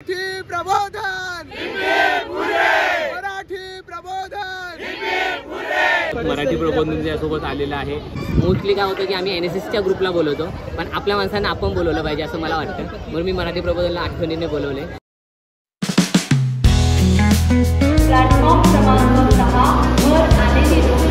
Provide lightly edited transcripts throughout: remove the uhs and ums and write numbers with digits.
मराठी प्रबोधन, मराठी प्रबोधन, मराठी प्रबोधन सोबत आलेला आहे। मोस्टली काय होतं की आम्ही NSSच्या ग्रुपला बोलवतो, पण आपल्या माणसांना आपण बोलवलं पाहिजे असं मला वाटतं, म्हणून मी मराठी प्रबोधनला आठवणीने बोलवले। प्लॅटफॉर्म क्रमांक 6 वर आलेली लोक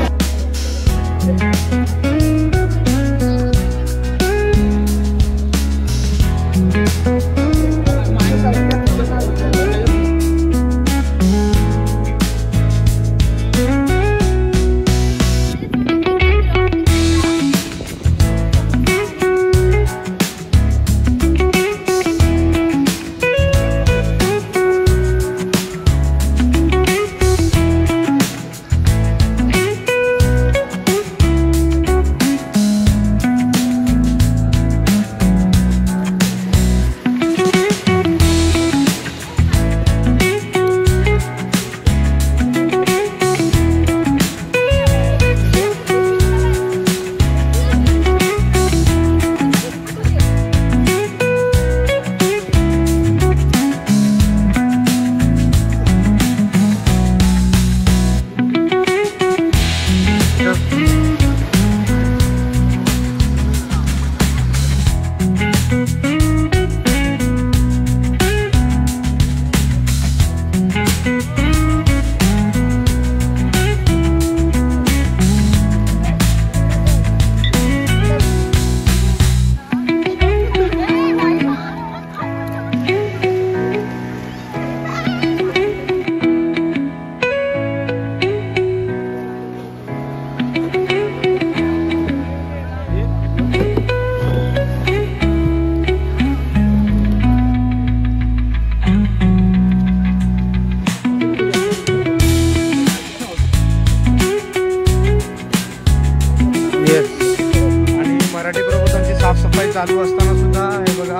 मराठी प्रबोधनची साफसफाई चालू असताना सुद्धा हे बघा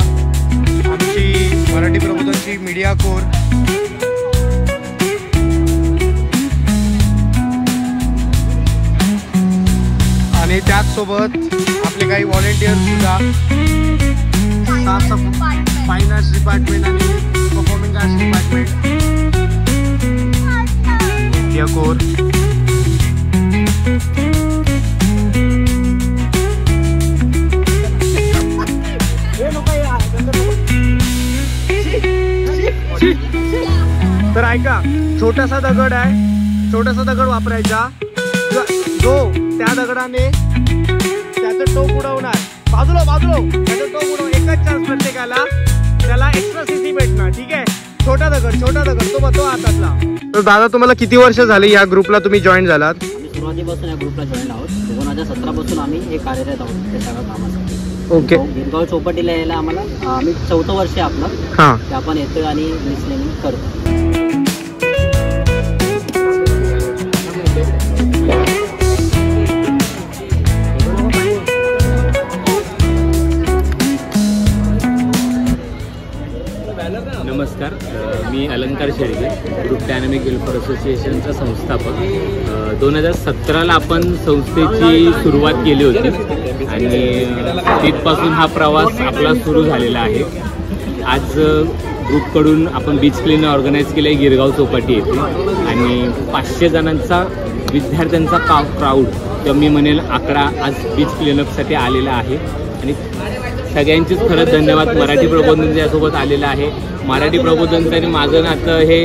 आमची मराठी प्रबोधनची मीडिया कोर आणि त्याचसोबत आपले काही व्हॉलेंटियर सुद्धा साफसफाई फाईन आर्ट्स डिपार्टमेंट आणि performing arts department media core तर ऐका, छोटासा दगड आहे, छोटासा दगड वापरायचा, जो त्या दगडाने त्याचं टोक उडवणार, बाजूला त्याचं टोक उडव, एकच चान्स प्रत्येकाला, त्याला एक्स्ट्रा सीसी भेटणार, ठीक आहे। छोटा दगड तो हातातला। तर दादा, तुम्हाला किती वर्ष झाली या ग्रुपला तुम्ही जॉईन झालात? आम्ही सुरुवातीपासून या ग्रुपला जॉईन आहोत। 2017 पासून आम्ही हे कार्यरत आहोत त्या सगळ्या कामासाठी। ओके। गिरगाव चौपाटीला यायला आम्हाला आम्ही 4थं वर्ष आहे आपलं, ते आपण येतोय आणि लिसनिंग करतो। नमस्कार, मी अलंकार शेळके, ग्रुप डायनामिक वेलफेअर असोसिएशनचा संस्थापक। 2017ला आपण संस्थेची सुरुवात केली होती आणि तिथपासून हा प्रवास आपला सुरू झालेला आहे। आज ग्रुपकडून आपण बीच क्लीनर ऑर्गनाईज केलं आहे गिरगाव चौपाटी येथे आणि 500 जणांचा विद्यार्थ्यांचा क्राऊड किंवा मी म्हणेल आकडा आज बीच क्लीनअपसाठी आलेला आहे आणि सगळ्यांचेच खरंच धन्यवाद। मराठी प्रबोधन यासोबत आलेलं आहे। मराठी प्रबोधनचं आणि माझं नातं हे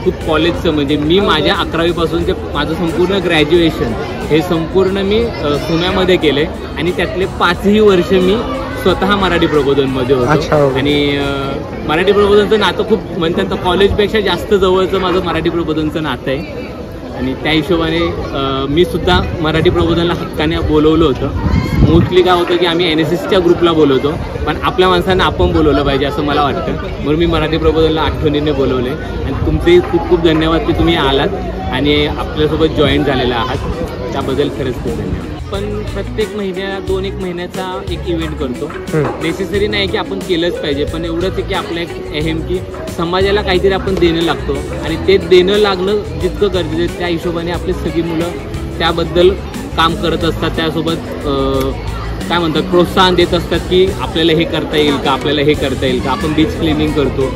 खूप कॉलेजचं, म्हणजे मी माझ्या 11वी पासून ते माझं संपूर्ण ग्रॅज्युएशन हे संपूर्ण मी पुण्यामध्ये केलं आहे आणि त्यातले 5ही वर्ष मी स्वतः मराठी प्रबोधनमध्ये होतो आणि मराठी प्रबोधनचं नातं खूप म्हणतात तर कॉलेजपेक्षा जास्त जवळचं माझं मराठी प्रबोधनचं नातं आहे आणि त्या हिशोबाने मी सुद्धा मराठी प्रबोधनला हक्काने बोलवलं होतं। मोस्टली काय होतं की आम्ही NSSच्या ग्रुपला बोलवतो, पण आपल्या माणसांना आपण बोलवलं पाहिजे असं मला वाटतं, म्हणून मी मराठी प्रबोधनला आठवणीने बोलवले आणि तुमचे खूप खूप धन्यवाद की तुम्ही आलात आणि आपल्यासोबत जॉईन झालेला आहात, त्याबद्दल खरंच खूप धन्यवाद। पण प्रत्येक महिन्याला 2-1 महिन्याचा एक इव्हेंट करतो, नेसेसरी नाही की आपण केलंच पाहिजे, पण एवढंच आहे की आपलं एक अहम की समाजाला काहीतरी आपण देणं लागतो आणि ते देणं लागणं जितकं गरजेचं आहे त्या हिशोबाने आपली सगळी मुलं त्याबद्दल काम करत असतात, त्यासोबत काय म्हणतात प्रोत्साहन देत असतात की आपल्याला हे करता येईल का, आपल्याला हे करता येईल का। आपण बीच क्लिनिंग करतो,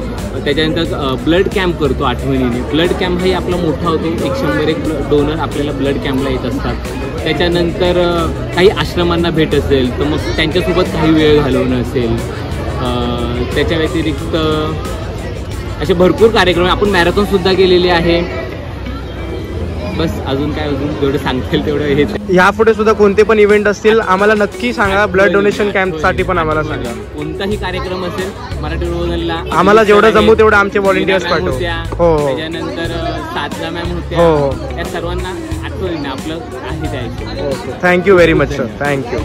त्याच्यानंतर ब्लड कॅम्प करतो आठवणीने. ब्लड कॅम्प हाही आपला मोठा होतो, 100 डोनर आपल्याला ब्लड कॅम्पला येत असतात. त्याच्यानंतर काही आश्रमांना भेट असेल तर मग त्यांच्यासोबत काही वेळ घालवणं असेल. त्याच्या व्यतिरिक्त असे भरपूर कार्यक्रम आपण मॅरेथॉनसुद्धा केलेली आहे. बस अजून जेवढं सांगता येईल तेवढं हेच. यापुढे सुद्धा कोणते पण इव्हेंट असतील आम्हाला नक्की सांगा. ब्लड डोनेशन कॅम्पसाठी पण आम्हाला सांगा. कोणताही कार्यक्रम असेल मराठी रोजला आम्हाला जेवढं जमू तेवढं आमचे व्हॉलेंटियर्स पाठवू. हो, त्याच्यानंतर साधना मॅम होत्या. हो, त्या सर्वांना आठवणीने आपलं आहे द्यायचं. Thank you very much sir. Thank you.